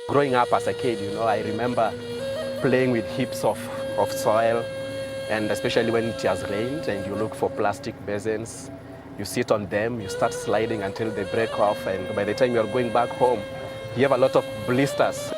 Growing up as a kid, I remember playing with heaps of soil, and especially when it has rained and you look for plastic basins, you sit on them, you start sliding until they break off, and by the time you're going back home, you have a lot of blisters.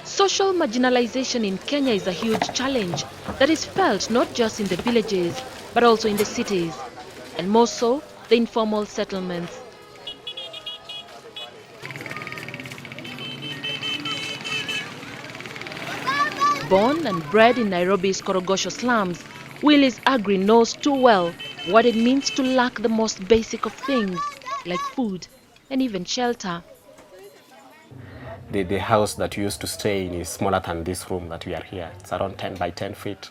Social marginalization in Kenya is a huge challenge that is felt not just in the villages, but also in the cities, and more so, the informal settlements. Born and bred in Nairobi's Korogosho slums, Willis Aggrey knows too well what it means to lack the most basic of things, like food and even shelter. The house that you used to stay in is smaller than this room that we are here. It's around 10 by 10 feet.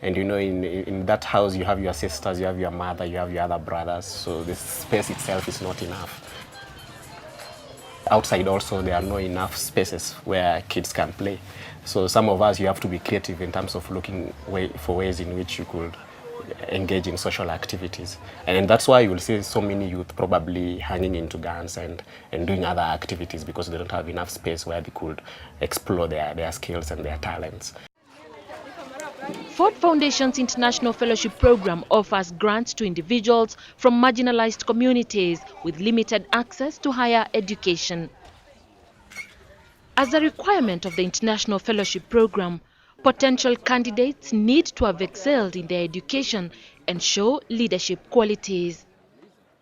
And in that house, you have your sisters, you have your mother, you have your other brothers. So the space itself is not enough. Outside also, there are not enough spaces where kids can play. So some of us, you have to be creative in terms of looking for ways in which you could engage in social activities. And that's why you will see so many youth probably hanging into guns and doing other activities, because they don't have enough space where they could explore their skills and their talents. Ford Foundation's International Fellowship Program offers grants to individuals from marginalized communities with limited access to higher education. As a requirement of the International Fellowship Program, potential candidates need to have excelled in their education and show leadership qualities.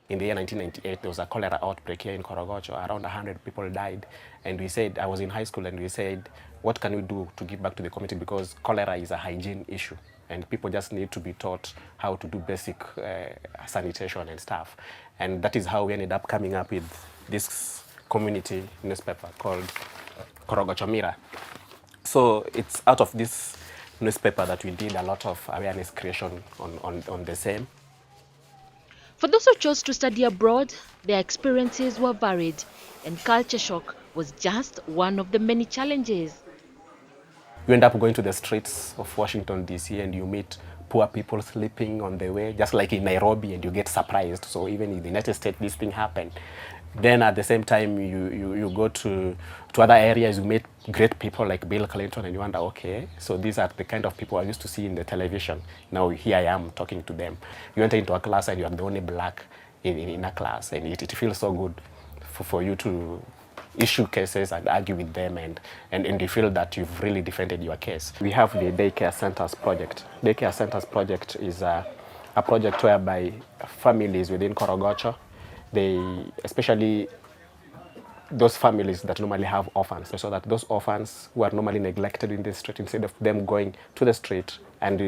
In the year 1998, there was a cholera outbreak here in Korogocho. Around 100 people died. And we said, I was in high school, and we said, what can we do to give back to the community? Because cholera is a hygiene issue, and people just need to be taught how to do basic sanitation and stuff. And that is how we ended up coming up with this community newspaper called Korogocho Mirror. So it's out of this newspaper that we did a lot of awareness creation on the same. For those who chose to study abroad, their experiences were varied, and culture shock was just one of the many challenges. You end up going to the streets of Washington, D.C., and you meet poor people sleeping on the way, just like in Nairobi, and you get surprised. So even in the United States, this thing happened. Then at the same time, you go to other areas, you meet great people like Bill Clinton, and you wonder, okay, so these are the kind of people I used to see in the television. Now here I am talking to them. You enter into a class and you are the only black in a class, and it feels so good for you to issue cases and argue with them, and you feel that you've really defended your case. We have the Daycare Centers Project. Daycare Centers Project is a project whereby families within Korogocho, especially those families that normally have orphans, so that those orphans who are normally neglected in the street, instead of them going to the street and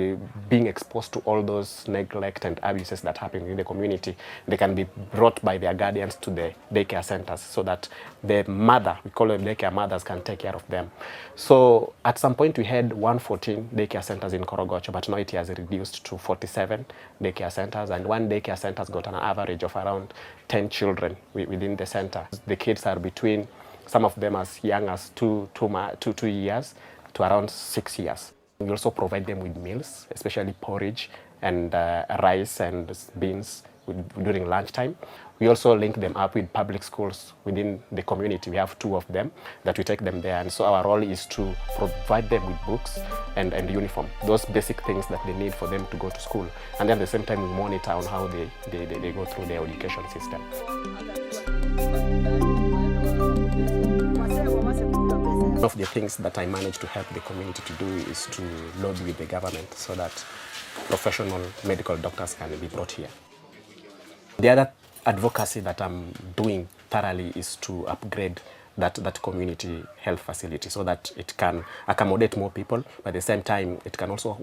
being exposed to all those neglect and abuses that happen in the community, they can be brought by their guardians to the daycare centers, so that the mother, we call them daycare mothers, can take care of them. So at some point we had 114 daycare centers in Korogocho, but now it has reduced to 47 daycare centers, and one daycare center has got an average of around 10 children within the center. The kids are between, some of them as young as 2 years to around 6 years. We also provide them with meals, especially porridge and rice and beans during lunchtime. We also link them up with public schools within the community. We have 2 of them that we take them there, and so our role is to provide them with books and uniform, those basic things that they need for them to go to school. And then at the same time, we monitor on how they go through their education system. One of the things that I manage to help the community to do is to lobby with the government so that professional medical doctors can be brought here. The other advocacy that I'm doing thoroughly is to upgrade that community health facility so that it can accommodate more people, but at the same time it can also